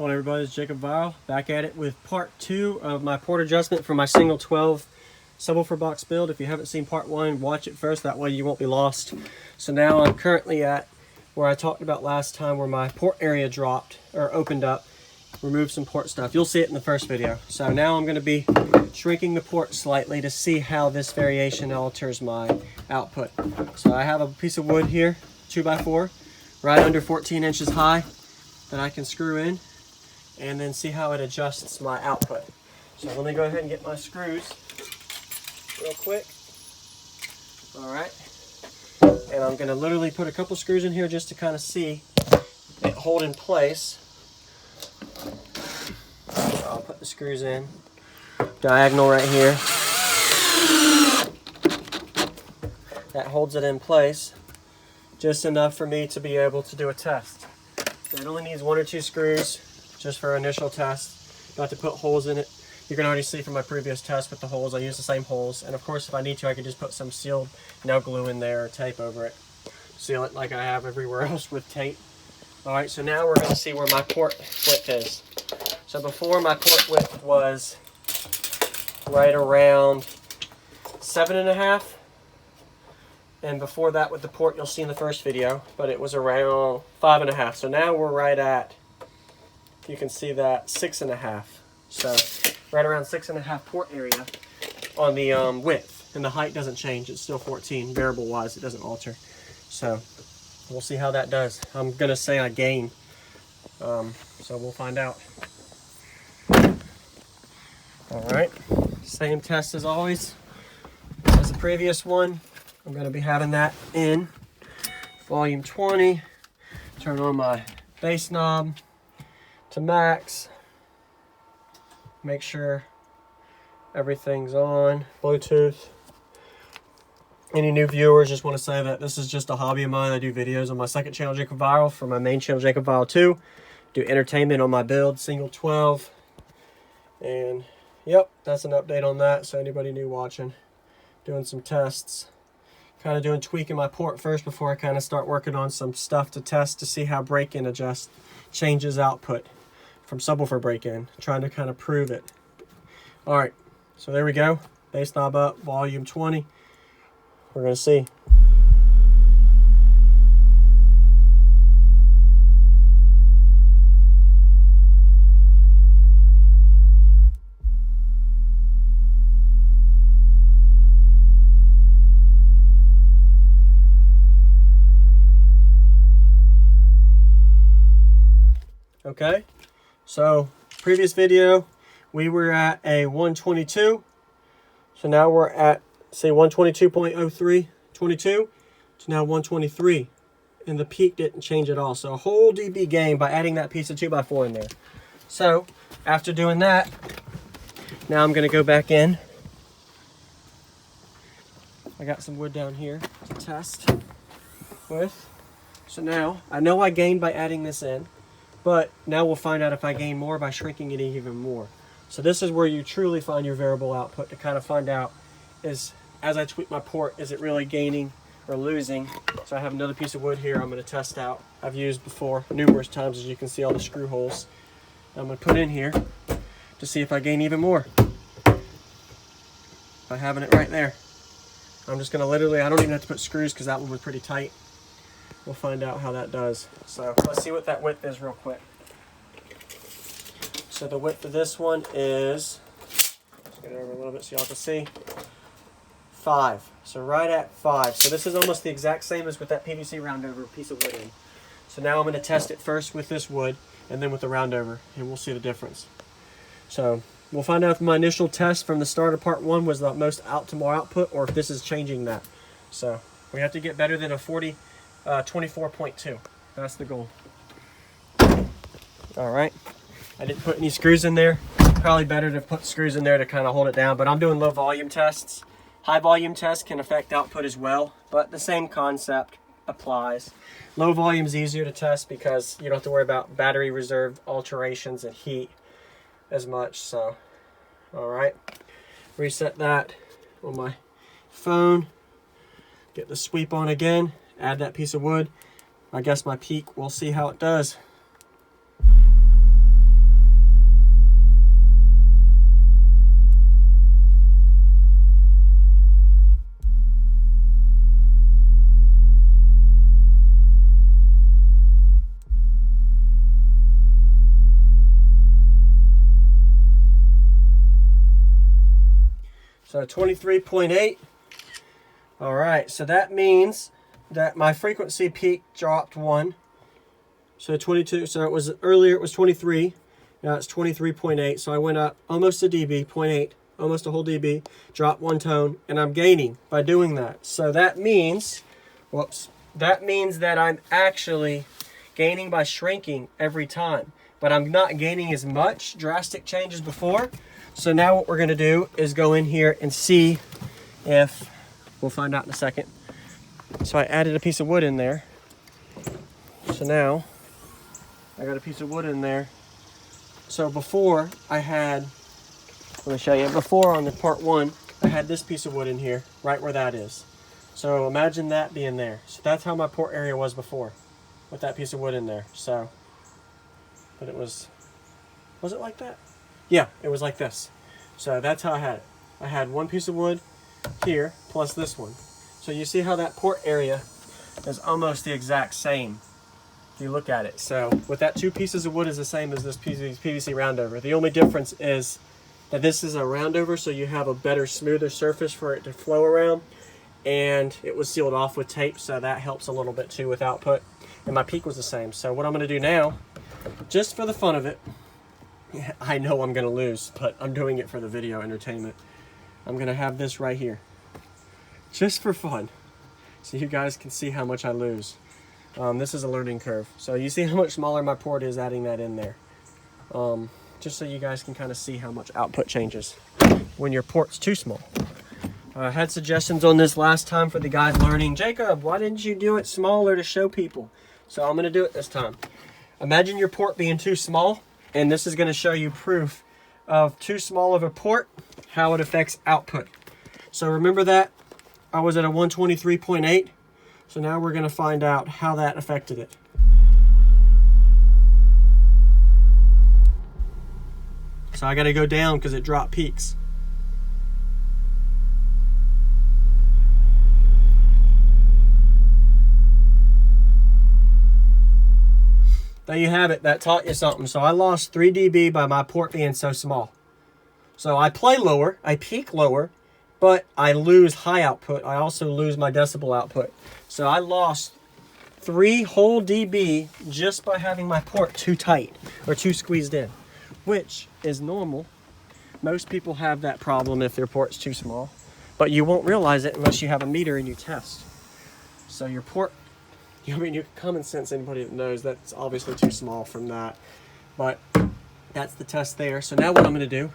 Hello everybody, it's Jacob Viral, back at it with part 2 of my port adjustment for my single 12 subwoofer box build. If you haven't seen part 1, watch it first, that way you won't be lost. So now I'm currently at where I talked about last time, where my port area dropped, or opened up, removed some port stuff. You'll see it in the first video. So now I'm going to be shrinking the port slightly to see how this variation alters my output. So I have a piece of wood here, 2x4, right under 14 inches high, that I can screw in and then see how it adjusts my output. So let me go ahead and get my screws real quick. Alright, and I'm going to literally put a couple screws in here just to kind of see it hold in place. So I'll put the screws in diagonal right here. That holds it in place just enough for me to be able to do a test. It only needs 1 or 2 screws just for initial test, not to put holes in it. You can already see from my previous test with the holes, I use the same holes. And of course, if I need to, I can just put some sealed nail glue in there or tape over it. Seal it like I have everywhere else with tape. All right, so now we're gonna see where my port width is. So before, my port width was right around 7.5. And before that with the port, you'll see in the first video, but it was around 5.5. So now we're right at, you can see that, 6.5. So right around 6.5 port area on the width, and the height doesn't change. It's still 14 variable wise. It doesn't alter. So we'll see how that does. I'm gonna say I gain, so we'll find out. All right, same test as always as the previous one. I'm going to be having that in volume 20. Turn on my bass knob to max. Make sure everything's on. Bluetooth. Any new viewers, just want to say that this is just a hobby of mine. I do videos on my second channel, Jacob Viral, for my main channel, Jacob Viral 2. Do entertainment on my build, single 12. And yep, that's an update on that. So anybody new watching, doing some tests. Kind of tweaking my port first before I kind of start working on some stuff to test to see how break-in changes output from subwoofer break-in. Trying to kind of prove it. All right, so there we go. Bass knob up, volume 20. We're going to see. Okay, so previous video we were at a 122, so now we're at, say, 122.03, 22 to now 123, and the peak didn't change at all. So a whole dB gain by adding that piece of 2x4 in there. So after doing that, now I'm going to go back in. I got some wood down here to test with. So now I know I gained by adding this in, but now we'll find out if I gain more by shrinking it even more. So this is where you truly find your variable output, to kind of find out, is, as I tweak my port, is it really gaining or losing? So I have another piece of wood here I'm going to test out. I've used before numerous times, as you can see all the screw holes. I'm going to put in here to see if I gain even more. By having it right there. I'm just going to literally, I don't even have to put screws because that one was pretty tight. We'll find out how that does. So let's see what that width is real quick. So the width of this one is, let's get it over a little bit so y'all can see, 5. So right at 5. So this is almost the exact same as with that PVC roundover piece of wood in. So now I'm going to test it first with this wood and then with the roundover, and we'll see the difference. So we'll find out if my initial test from the start of part 1 was the most optimal output, or if this is changing that. So we have to get better than a 24.2. That's the goal. All right. I didn't put any screws in there. Probably better to put screws in there to kind of hold it down, but I'm doing low volume tests. High volume tests can affect output as well, but the same concept applies. Low volume is easier to test because you don't have to worry about battery reserve alterations and heat as much. So, all right. Reset that on my phone. Get the sweep on again, add that piece of wood. I guess my peak, we'll see how it does. So 23.8. All right, so that means that my frequency peak dropped 1. So 22, so it was earlier it was 23. Now it's 23.8. So I went up almost a dB, 0.8, almost a whole dB, dropped 1 tone, and I'm gaining by doing that. So that means, whoops, that means that I'm actually gaining by shrinking every time, but I'm not gaining as much drastic change as before. So now what we're gonna do is go in here and see if, we'll find out in a second. So I added a piece of wood in there. So now I got a piece of wood in there. So before I had, let me show you, before on the part 1, I had this piece of wood in here, right where that is. So imagine that being there. So that's how my port area was before, with that piece of wood in there. So, but it was it like that? Yeah, it was like this. So that's how I had it. I had one piece of wood here, plus this one. So you see how that port area is almost the exact same if you look at it. So with that 2 pieces of wood is the same as this PVC roundover. The only difference is that this is a roundover, so you have a better, smoother surface for it to flow around, and it was sealed off with tape, so that helps a little bit too with output. And my peak was the same. So what I'm gonna do now, just for the fun of it, I know I'm gonna lose, but I'm doing it for the video entertainment. I'm gonna have this right here, just for fun, so you guys can see how much I lose. This is a learning curve. So you see how much smaller my port is adding that in there. Just so you guys can kind of see how much output changes when your port's too small. I had suggestions on this last time for the guys learning. Jacob, why didn't you do it smaller to show people? So I'm gonna do it this time. Imagine your port being too small, and this is gonna show you proof of too small of a port, how it affects output. So remember that I was at a 123.8. So now we're gonna find out how that affected it. So I gotta go down because it dropped peaks. There you have it, that taught you something. So I lost 3 dB by my port being so small. So I play lower, I peak lower, but I lose high output. I also lose my decibel output. So I lost 3 whole dB just by having my port too tight or too squeezed in, which is normal. Most people have that problem if their port's too small, but you won't realize it unless you have a meter and you test. So your port, I mean, your common sense, anybody that knows that's obviously too small from that, but that's the test there. So now what I'm gonna do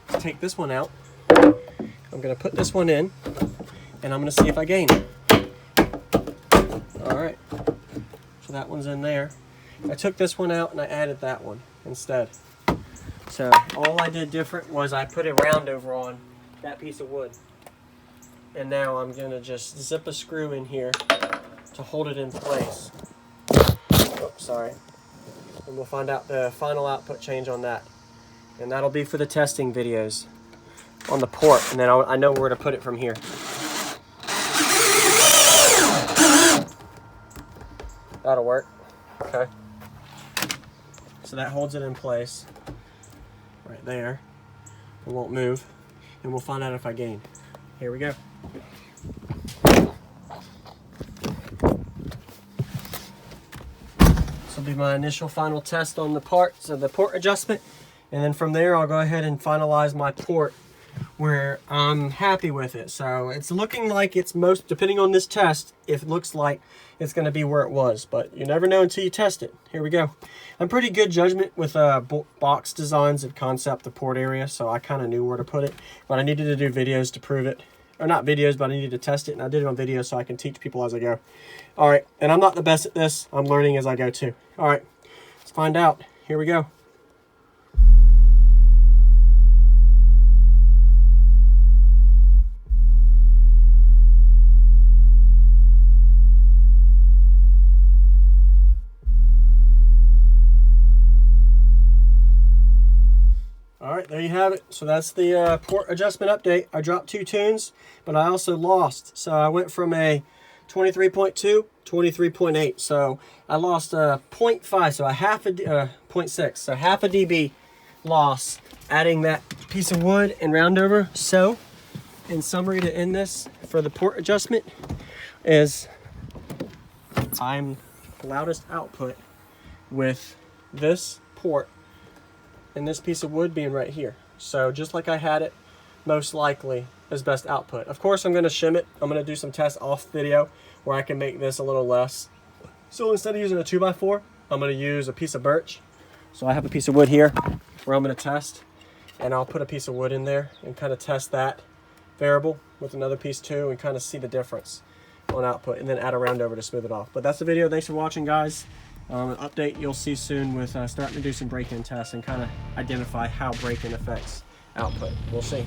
is take this one out. I'm gonna put this one in, and I'm gonna see if I gain. All right, so that one's in there. I took this one out and I added that one instead. So all I did different was I put a roundover on that piece of wood. And now I'm gonna just zip a screw in here to hold it in place. Oh, sorry. And we'll find out the final output change on that. And that'll be for the testing videos on the port, and then I know where to put it from here. That'll work. Okay. So that holds it in place right there. It won't move, and we'll find out if I gain. Here we go. This will be my initial final test on the parts of the port adjustment, and then from there I'll go ahead and finalize my port where I'm happy with it. So it's looking like it's most, depending on this test, it looks like it's going to be where it was, but you never know until you test it. Here we go. I'm pretty good judgment with box designs and concept of port area, so I kind of knew where to put it, but I needed to do videos to prove it. Or not videos, but I needed to test it, and I did it on video so I can teach people as I go. All right, and I'm not the best at this. I'm learning as I go too. All right, let's find out. Here we go. All right, there you have it. So that's the port adjustment update. I dropped 2 tunes, but I also lost. So I went from a 23.2, 23.8. So I lost 0.5, so a half a 0.6, so half a dB loss adding that piece of wood and roundover. So in summary, to end this for the port adjustment is I'm loudest output with this port and this piece of wood being right here. So just like I had it, most likely is best output. Of course, I'm going to shim it. I'm going to do some tests off video where I can make this a little less. So instead of using a 2x4, I'm going to use a piece of birch. So I have a piece of wood here where I'm going to test, and I'll put a piece of wood in there and kind of test that variable with another piece too, and kind of see the difference on output, and then add a round over to smooth it off. But that's the video. Thanks for watching, guys. An update you'll see soon with starting to do some break-in tests and kind of identify how break-in affects output. We'll see.